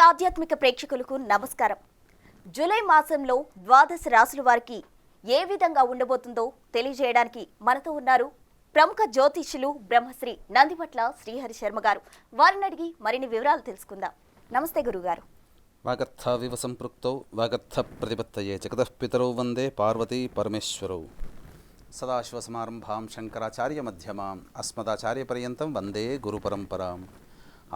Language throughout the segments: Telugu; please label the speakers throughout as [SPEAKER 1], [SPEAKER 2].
[SPEAKER 1] ఆధ్యాత్మిక ప్రేక్షకులకు నమస్కారం. జూలై మాసంలో ద్వాదశ రాశుల వారికి ఏ విధంగా ఉండబోతుందో తెలియజేయడానికి మనతో ఉన్నారు ప్రముఖ జ్యోతిష్యులు బ్రహ్మశ్రీ నందిపట్ల శ్రీహరి శర్మ గారు. వారిని అడిగి మరిన్ని వివరాలు తెలుసుకుందాం. నమస్తే గురుగారు.
[SPEAKER 2] వాగర్థావివ సంపృక్తౌ వాగర్థ ప్రతిపత్తయే జగతః పితరౌ వందే పార్వతీ పరమేశ్వరౌ. సదాశివసమారంభాం శంకరాచార్య మధ్యమాం అస్మదాచార్య పర్యంతం వందే గురుపరంపరాం.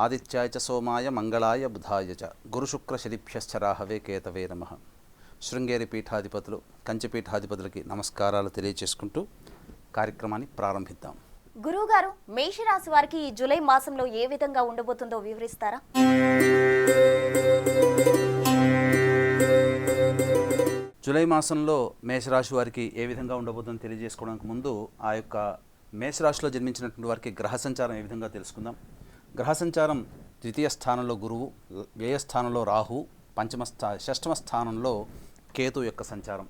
[SPEAKER 2] ఆదిత్యాయ చ సోమాయ మంగళాయ బుధాయ చ గురుశుక్ర శనిభ్యశ్చ రాహవే కేతవే నమః. శృంగేరి పీఠాధిపతులు కంచి పీఠాధిపతులకి నమస్కారాలు తెలియచేసుకుంటూ కార్యక్రమాన్ని ప్రారంభిద్దాం.
[SPEAKER 1] గురువుగారు, మేషరాశి వారికి ఈ జూలై మాసంలో ఏ విధంగా ఉండబోతుందో వివరిస్తారా?
[SPEAKER 2] జూలై మాసంలో మేషరాశి వారికి ఏ విధంగా ఉండబోతుందో తెలియజేసుకోవడానికి ముందు ఆ యొక్క మేషరాశిలో జన్మించినటువంటి వారికి గ్రహ సంచారం ఏ విధంగా తెలుసుకుందాం. గ్రహ సంచారం ద్వితీయ స్థానంలో గురువు, వ్యయ స్థానంలో రాహు, షష్టమ స్థానంలో కేతు యొక్క సంచారం.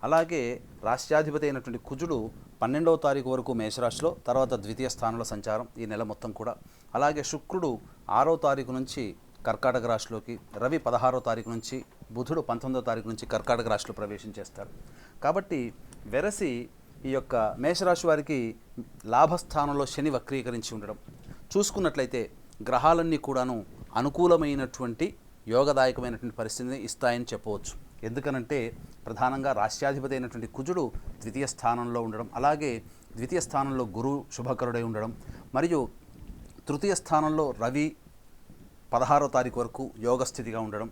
[SPEAKER 2] అలాగే రాష్ట్రాధిపతి అయినటువంటి కుజుడు 12వ తారీఖు వరకు మేషరాశిలో, తర్వాత ద్వితీయ స్థానంలో సంచారం ఈ నెల మొత్తం కూడా. అలాగే శుక్రుడు 6వ తారీఖు నుంచి కర్కాటక రాశిలోకి, రవి 16వ తారీఖు నుంచి, బుధుడు 19వ తారీఖు నుంచి కర్కాటక రాశిలో ప్రవేశం చేస్తారు. కాబట్టి వెరసి ఈ యొక్క మేషరాశి వారికి లాభస్థానంలో శని వక్రీకరించి ఉండడం చూసుకున్నట్లయితే గ్రహాలన్నీ కూడాను అనుకూలమైనటువంటి యోగదాయకమైనటువంటి పరిస్థితిని ఇస్తాయని చెప్పవచ్చు. ఎందుకనంటే ప్రధానంగా రాష్ట్రాధిపతి అయినటువంటి కుజుడు ద్వితీయ స్థానంలో ఉండడం, అలాగే ద్వితీయ స్థానంలో గురువు శుభకరుడై ఉండడం, మరియు తృతీయ స్థానంలో రవి 16వ తారీఖు వరకు యోగస్థితిగా ఉండడం,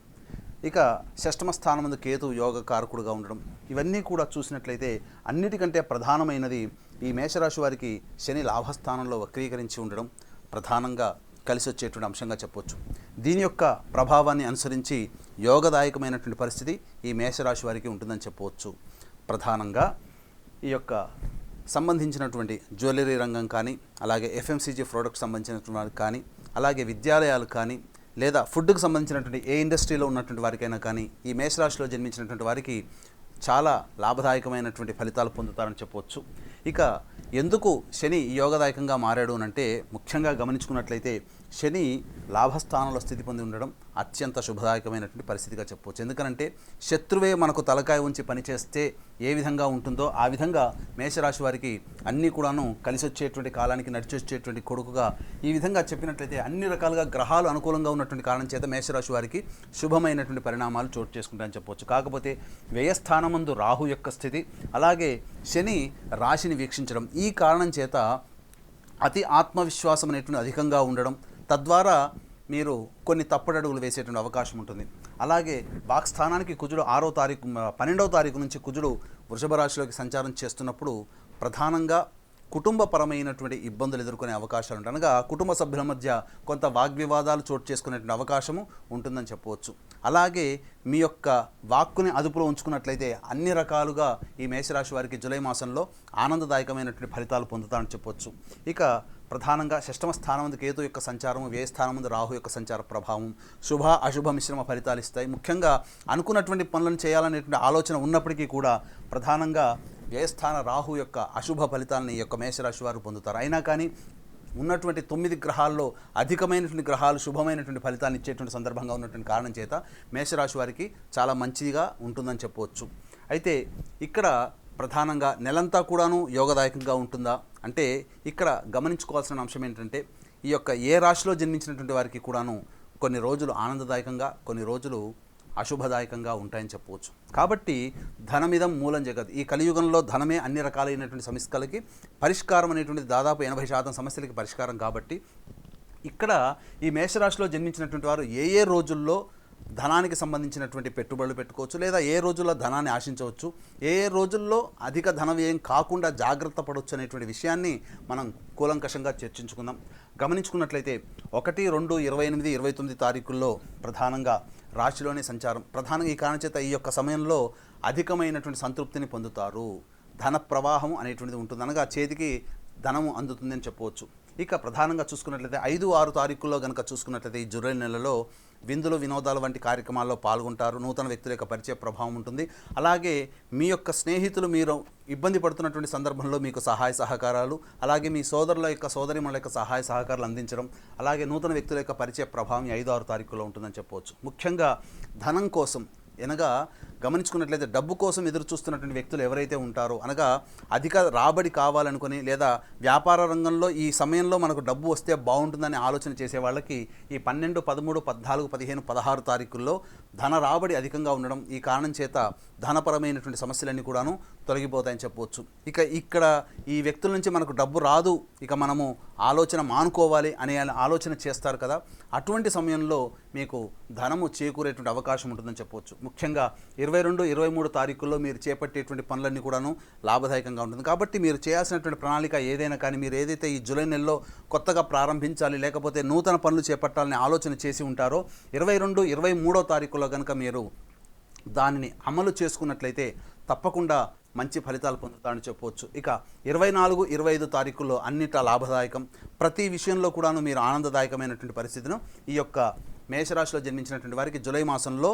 [SPEAKER 2] ఇక షష్టమ స్థానం ముందు కేతు యోగకారకుడుగా ఉండడం, ఇవన్నీ కూడా చూసినట్లయితే అన్నిటికంటే ప్రధానమైనది ఈ మేషరాశి వారికి శని లాభస్థానంలో వక్రీకరించి ఉండడం ప్రధానంగా కలిసి వచ్చేటువంటి అంశంగా చెప్పవచ్చు. దీని యొక్క ప్రభావాన్ని అనుసరించి యోగదాయకమైనటువంటి పరిస్థితి ఈ మేషరాశి వారికి ఉంటుందని చెప్పవచ్చు. ప్రధానంగా ఈ యొక్క సంబంధించినటువంటి జ్యువెలరీ రంగం కానీ, అలాగే ఎఫ్ఎంసీజీ ప్రోడక్ట్ సంబంధించినటువంటి వారికి కానీ, అలాగే విద్యాలయాలు కానీ, లేదా ఫుడ్కు సంబంధించినటువంటి ఏ ఇండస్ట్రీలో ఉన్నటువంటి వారికైనా కానీ ఈ మేషరాశిలో జన్మించినటువంటి వారికి చాలా లాభదాయకమైనటువంటి ఫలితాలు పొందుతారని చెప్పవచ్చు. ఇక ఎందుకు శని యోగదాయకంగా మారాడు అంటే ముఖ్యంగా గమనించుకున్నట్లయితే శని లాభస్థానంలో స్థితి పొంది ఉండడం అత్యంత శుభదాయకమైనటువంటి పరిస్థితిగా చెప్పవచ్చు. ఎందుకంటే శత్రువే మనకు తలకాయ ఉంచి పనిచేస్తే ఏ విధంగా ఉంటుందో ఆ విధంగా మేషరాశి వారికి అన్నీ కూడాను కలిసి వచ్చేటువంటి కాలానికి నడిచి వచ్చేటువంటి కొడుకుగా ఈ విధంగా చెప్పినట్లయితే అన్ని రకాలుగా గ్రహాలు అనుకూలంగా ఉన్నటువంటి కారణం చేత మేషరాశి వారికి శుభమైనటువంటి పరిణామాలు చోటు చేసుకుంటాయని చెప్పవచ్చు. కాకపోతే వ్యయస్థానమందు రాహు యొక్క స్థితి, అలాగే శని రాశిని వీక్షించడం, ఈ కారణం చేత అతి ఆత్మవిశ్వాసం అనేటువంటి అధికంగా ఉండడం, తద్వారా మీరు కొన్ని తప్పుడడుగులు వేసేటువంటి అవకాశం ఉంటుంది. అలాగే వాక్స్థానానికి కుజుడు 12వ తారీఖు నుంచి కుజుడు వృషభ రాశిలోకి సంచారం చేస్తున్నప్పుడు ప్రధానంగా కుటుంబపరమైనటువంటి ఇబ్బందులు ఎదుర్కొనే అవకాశాలు ఉంటాయి. అనగా కుటుంబ సభ్యుల మధ్య కొంత వాగ్వివాదాలు చోటు చేసుకునేటువంటి అవకాశము ఉంటుందని చెప్పవచ్చు. అలాగే మీ యొక్క వాక్కుని అదుపులో ఉంచుకున్నట్లయితే అన్ని రకాలుగా ఈ మేషరాశి వారికి జూలై మాసంలో ఆనందదాయకమైనటువంటి ఫలితాలు పొందుతారని చెప్పవచ్చు. ఇక ప్రధానంగా షష్టమ స్థానం ముందు కేతు యొక్క సంచారము, వ్యయ స్థానం ముందు రాహు యొక్క సంచార ప్రభావం శుభ అశుభ మిశ్రమ ఫలితాలు ఇస్తాయి. ముఖ్యంగా అనుకున్నటువంటి పనులను చేయాలనేటువంటి ఆలోచన ఉన్నప్పటికీ కూడా ప్రధానంగా వ్యయస్థాన రాహు యొక్క అశుభ ఫలితాలను ఈ యొక్క మేషరాశి వారు పొందుతారు. అయినా కానీ ఉన్నటువంటి 9 గ్రహాల్లో అధికమైనటువంటి గ్రహాలు శుభమైనటువంటి ఫలితాన్ని ఇచ్చేటువంటి సందర్భంగా ఉన్నటువంటి కారణం చేత మేషరాశి వారికి చాలా మంచిగా ఉంటుందని చెప్పవచ్చు. అయితే ఇక్కడ ప్రధానంగా నెలంతా కూడాను యోగదాయకంగా ఉంటుందా అంటే ఇక్కడ గమనించుకోవాల్సిన అంశం ఏంటంటే ఈ యొక్క ఏ రాశిలో జన్మించినటువంటి వారికి కూడాను కొన్ని రోజులు ఆనందదాయకంగా, కొన్ని రోజులు అశుభదాయకంగా ఉంటాయని చెప్పవచ్చు. కాబట్టి ధనమిదం మూలం జగత్, ఈ కలియుగంలో ధనమే అన్ని రకాలైనటువంటి సమస్యలకి పరిష్కారం అనేటువంటిది దాదాపు 80% సమస్యలకి పరిష్కారం. కాబట్టి ఇక్కడ ఈ మేషరాశిలో జన్మించినటువంటి వారు ఏ రోజుల్లో ధనానికి సంబంధించినటువంటి పెట్టుబడులు పెట్టుకోవచ్చు, లేదా ఏ రోజుల్లో ధనాన్ని ఆశించవచ్చు, ఏ రోజుల్లో అధిక ధన వ్యయం కాకుండా జాగ్రత్త పడవచ్చు అనేటువంటి విషయాన్ని మనం కూలంకషంగా చర్చించుకుందాం. గమనించుకున్నట్లయితే 1, 2, 28, 29 తారీఖుల్లో ప్రధానంగా రాశిలోనే సంచారం. ప్రధానంగా ఈ కారణం చేత ఈ యొక్క సమయంలో అధికమైనటువంటి సంతృప్తిని పొందుతారు. ధన ప్రవాహం అనేటువంటిది ఉంటుంది, అనగా చేతికి ధనము అందుతుందని చెప్పవచ్చు. ఇక ప్రధానంగా చూసుకున్నట్లయితే 5, 6 తారీఖుల్లో కనుక చూసుకున్నట్లయితే ఈ జూలై నెలలో విందులు వినోదాలు వంటి కార్యక్రమాల్లో పాల్గొంటారు. నూతన వ్యక్తుల యొక్క పరిచయ ప్రభావం ఉంటుంది. అలాగే మీ యొక్క స్నేహితులు మీరు ఇబ్బంది పడుతున్నటువంటి సందర్భంలో మీకు సహాయ సహకారాలు, అలాగే మీ సోదరుల యొక్క సోదరిమణుల యొక్క సహాయ సహకారాలు అందించడం, అలాగే నూతన వ్యక్తుల యొక్క పరిచయ ప్రభావం 5-6 తారీఖుల్లో ఉంటుందని చెప్పవచ్చు. ముఖ్యంగా ధనం కోసం అనగా గమనించుకున్నట్లయితే డబ్బు కోసం ఎదురు చూస్తున్నటువంటి వ్యక్తులు ఎవరైతే ఉంటారో, అనగా అధిక రాబడి కావాలనుకుని లేదా వ్యాపార రంగంలో ఈ సమయంలో మనకు డబ్బు వస్తే బాగుంటుందని ఆలోచన చేసే వాళ్ళకి ఈ 12, 13, 14, 15, 16 తారీఖుల్లో ధన రాబడి అధికంగా ఉండడం, ఈ కారణం చేత ధనపరమైనటువంటి సమస్యలన్నీ కూడాను తొలగిపోతాయని చెప్పవచ్చు. ఇక్కడ ఈ వ్యక్తుల నుంచి మనకు డబ్బు రాదు, ఇక మనము ఆలోచన మానుకోవాలి అనే ఆలోచన చేస్తారు కదా, అటువంటి సమయంలో మీకు ధనము చేకూరేటువంటి అవకాశం ఉంటుందని చెప్పవచ్చు. ముఖ్యంగా 22, 23 తారీఖుల్లో మీరు చేపట్టేటువంటి పనులన్నీ కూడాను లాభదాయకంగా ఉంటుంది. కాబట్టి మీరు చేయాల్సినటువంటి ప్రణాళిక ఏదైనా కానీ, మీరు ఏదైతే ఈ జూలై నెలలో కొత్తగా ప్రారంభించాలి లేకపోతే నూతన పనులు చేపట్టాలని ఆలోచన చేసి ఉంటారో 22, 23 తారీఖుల్లో కనుక మీరు దానిని అమలు చేసుకున్నట్లయితే తప్పకుండా మంచి ఫలితాలు పొందుతారని చెప్పవచ్చు. ఇక 24, 25 తారీఖుల్లో అన్నిటా లాభదాయకం, ప్రతి విషయంలో కూడాను మీరు ఆనందదాయకమైనటువంటి పరిస్థితిను ఈ యొక్క మేషరాశిలో జన్మించినటువంటి వారికి జూలై మాసంలో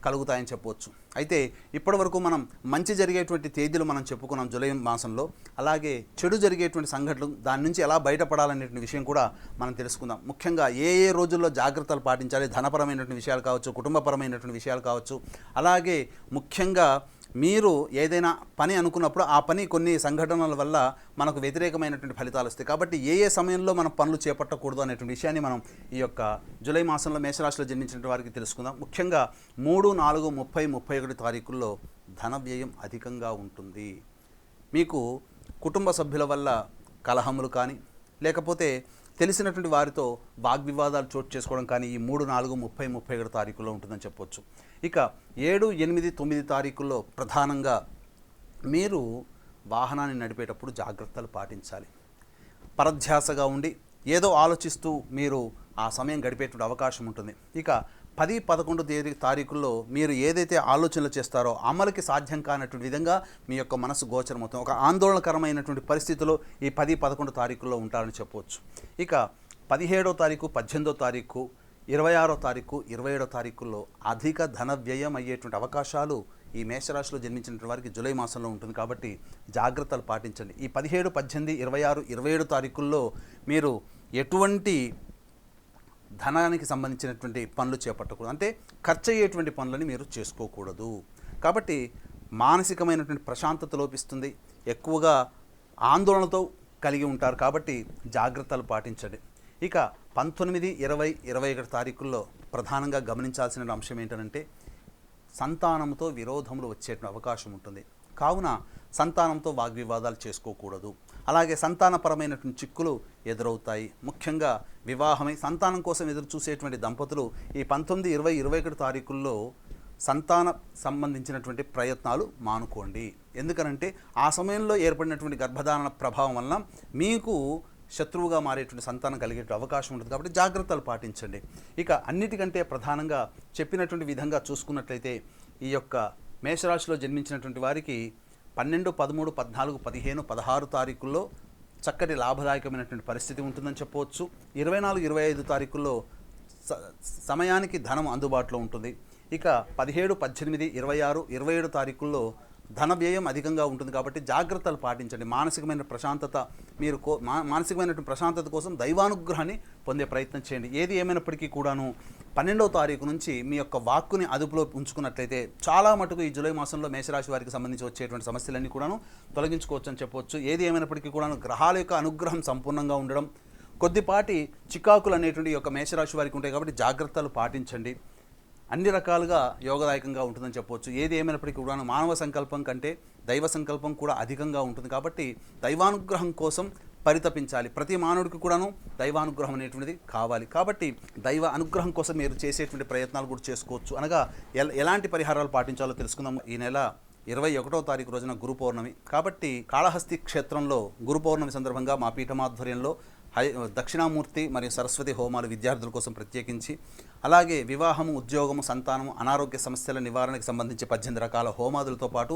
[SPEAKER 2] కలుగుతాయని చెప్పవచ్చు. అయితే ఇప్పటివరకు మనం మంచి జరిగేటువంటి తేదీలు మనం చెప్పుకున్నాం జూలై మాసంలో. అలాగే చెడు జరిగేటువంటి సంఘటనలు, దాని నుంచి ఎలా బయటపడాలనేటువంటి విషయం కూడా మనం తెలుసుకుందాం. ముఖ్యంగా ఏ రోజుల్లో జాగ్రత్తలు పాటించాలి, ధనపరమైనటువంటి విషయాలు కావచ్చు, కుటుంబపరమైనటువంటి విషయాలు కావచ్చు. అలాగే ముఖ్యంగా మీరు ఏదైనా పని అనుకున్నప్పుడు ఆ పని కొన్ని సంఘటనల వల్ల మనకు వ్యతిరేకమైనటువంటి ఫలితాలు వస్తాయి. కాబట్టి ఏ సమయంలో మనం పనులు చేపట్టకూడదు అనేటువంటి విషయాన్ని మనం ఈ యొక్క జూలై మాసంలో మేషరాశిలో జన్మించిన వారికి తెలుసుకుందాం. ముఖ్యంగా 3, 4, 30, 31 తారీఖుల్లో ధన వ్యయం అధికంగా ఉంటుంది. మీకు కుటుంబ సభ్యుల వల్ల కలహములు కానీ లేకపోతే తెలిసినటువంటి వారితో వాగ్వివాదాలు చోటు చేసుకోవడం కానీ ఈ 3, 4, 30, 31 తారీఖుల్లో ఉంటుందని చెప్పొచ్చు. ఇక 7, 8, 9 తారీఖుల్లో ప్రధానంగా మీరు వాహనాన్ని నడిపేటప్పుడు జాగ్రత్తలు పాటించాలి. పరధ్యాసగా ఉండి ఏదో ఆలోచిస్తూ మీరు ఆ సమయం గడిపేటువంటి అవకాశం ఉంటుంది. ఇక 10, 11 తారీఖుల్లో మీరు ఏదైతే ఆలోచనలు చేస్తారో అమలుకి సాధ్యం కానటువంటి విధంగా మీ యొక్క మనసు గోచరమవుతుంది. ఒక ఆందోళనకరమైనటువంటి పరిస్థితుల్లో ఈ 10, 11 తారీఖుల్లో ఉంటారని చెప్పవచ్చు. ఇక 17వ తారీఖు, 18వ తారీఖు, 26వ తారీఖు, 27వ తారీఖుల్లో అధిక ధన వ్యయం అయ్యేటువంటి అవకాశాలు ఈ మేషరాశిలో జన్మించిన వారికి జూలై మాసంలో ఉంటుంది. కాబట్టి జాగ్రత్తలు పాటించండి. ఈ 17, 18, 26, 27 తారీఖుల్లో మీరు ఎటువంటి ధనానికి సంబంధించినటువంటి పనులు చేపట్టకూడదు, అంటే ఖర్చు అయ్యేటువంటి పనులని మీరు చేసుకోకూడదు. కాబట్టి మానసికమైనటువంటి ప్రశాంతత లోపిస్తుంది, ఎక్కువగా ఆందోళనతో కలిగి ఉంటారు. కాబట్టి జాగ్రత్తలు పాటించండి. ఇక 19, 20, 21 తారీఖుల్లో ప్రధానంగా గమనించాల్సిన అంశం ఏంటంటే సంతానంతో విరోధములు వచ్చేటువంటి అవకాశం ఉంటుంది. కావున సంతానంతో వాగ్వివాదాలు చేసుకోకూడదు. అలాగే సంతానపరమైనటువంటి చిక్కులు ఎదురవుతాయి. ముఖ్యంగా వివాహమై సంతానం కోసం ఎదురు చూసేటువంటి దంపతులు ఈ 19, 20, 21 తారీఖుల్లో సంతాన సంబంధించినటువంటి ప్రయత్నాలు మానుకోండి. ఎందుకనంటే ఆ సమయంలో ఏర్పడినటువంటి గర్భధారణ ప్రభావం వలన మీకు శత్రువుగా మారేటువంటి సంతానం కలిగే అవకాశం ఉంటుంది. కాబట్టి జాగ్రత్తలు పాటించండి. ఇక అన్నిటికంటే ప్రధానంగా చెప్పినటువంటి విధంగా చూసుకున్నట్లయితే ఈ యొక్క మేషరాశిలో జన్మించినటువంటి వారికి 12, 13, 14, 15, 16 తారీఖుల్లో చక్కటి లాభదాయకమైనటువంటి పరిస్థితి ఉంటుందని చెప్పవచ్చు. 24, 25 తారీఖుల్లో సమయానికి ధనం అందుబాటులో ఉంటుంది. ఇక 17, 18, 26, 27 తారీఖుల్లో ధన వ్యయం అధికంగా ఉంటుంది. కాబట్టి జాగ్రత్తలు పాటించండి. మానసికమైన ప్రశాంతత మీరు మానసికమైనటువంటి ప్రశాంతత కోసం దైవానుగ్రహాన్ని పొందే ప్రయత్నం చేయండి. ఏది ఏమైనప్పటికీ కూడాను 12వ తారీఖు నుంచి మీ యొక్క వాక్కుని అదుపులో ఉంచుకున్నట్లయితే చాలా మటుకు ఈ జూలై మాసంలో మేషరాశి వారికి సంబంధించి వచ్చేటువంటి సమస్యలన్నీ కూడాను తొలగించుకోవచ్చు అని చెప్పవచ్చు. ఏది ఏమైనప్పటికీ కూడాను గ్రహాల యొక్క అనుగ్రహం సంపూర్ణంగా ఉండడం, కొద్దిపాటి చికాకులు అనేటువంటి యొక్క మేషరాశి వారికి ఉంటాయి. కాబట్టి జాగ్రత్తలు పాటించండి. అన్ని రకాలుగా యోగదాయకంగా ఉంటుందని చెప్పవచ్చు. ఏది ఏమైనప్పటికీ కూడా మానవ సంకల్పం కంటే దైవ సంకల్పం కూడా అధికంగా ఉంటుంది. కాబట్టి దైవానుగ్రహం కోసం పరితపించాలి. ప్రతి మానవుడికి కూడాను దైవానుగ్రహం అనేటువంటిది కావాలి. కాబట్టి దైవ అనుగ్రహం కోసం మీరు చేసేటువంటి ప్రయత్నాలు కూడా చేసుకోవచ్చు. అనగా ఎలాంటి పరిహారాలు పాటించాలో తెలుసుకుందాం. ఈ నెల 21వ తారీఖు రోజున గురు పౌర్ణమి. కాబట్టి కాళహస్తి క్షేత్రంలో గురు పౌర్ణమి సందర్భంగా మా పీఠమాధ్వర్యంలో దక్షిణామూర్తి మరియు సరస్వతి హోమాలు విద్యార్థుల కోసం ప్రత్యేకించి, అలాగే వివాహము, ఉద్యోగము, సంతానము, అనారోగ్య సమస్యల నివారణకు సంబంధించి 18 రకాల హోమాదులతో పాటు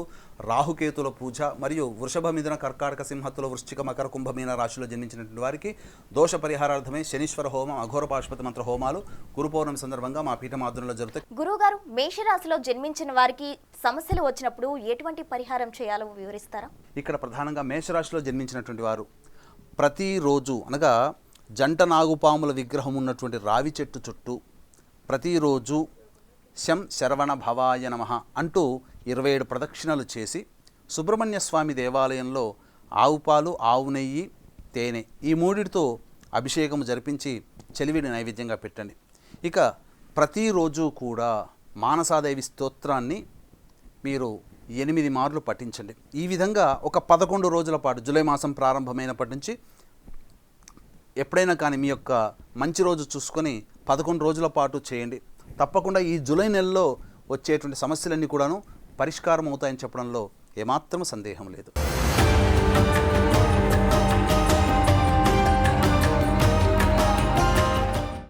[SPEAKER 2] రాహుకేతుల పూజ మరియు వృషభ, మిథున, కర్కాటక, సింహతుల, వృశ్చిక, మకర, కుంభమీన రాశిలో జన్మించినటువంటి వారికి దోష పరిహారార్థమై శనీశ్వర హోమం, అఘోర పాశుపతి మంత్ర హోమాలు గురు పౌర్ణమి సందర్భంగా మా పీఠం ఆధ్వర్యంలో జరుగుతాయి.
[SPEAKER 1] గురువుగారు, మేషరాశిలో జన్మించిన వారికి సమస్యలు వచ్చినప్పుడు ఎటువంటి పరిహారం చేయాలో వివరిస్తారా?
[SPEAKER 2] ఇక్కడ ప్రధానంగా మేషరాశిలో జన్మించినటువంటి వారు ప్రతిరోజు అనగా జంట నాగుపాముల విగ్రహం ఉన్నటువంటి రావి చెట్టు చుట్టూ ప్రతిరోజు శం శరవణ భవాయ నమః అంటూ 27 ప్రదక్షిణలు చేసి సుబ్రహ్మణ్య స్వామి దేవాలయంలో ఆవు పాలు, ఆవు నెయ్యి, తేనె ఈ మూడిటితో అభిషేకం జరిపించి చెలివిడి నైవేద్యంగా పెట్టండి. ఇక ప్రతిరోజు కూడా మానసాదేవి స్తోత్రాన్ని మీరు 8 మార్లు పఠించండి. ఈ విధంగా ఒక 11 రోజుల పాటు, జూలై మాసం ప్రారంభమైనప్పటి నుంచి ఎప్పుడైనా కానీ మీ యొక్క మంచి రోజు చూసుకొని 11 రోజుల పాటు చేయండి. తప్పకుండా ఈ జూలై నెలలో వచ్చేటువంటి సమస్యలన్నీ కూడాను పరిష్కారం అవుతాయని చెప్పడంలో ఏమాత్రం సందేహం లేదు.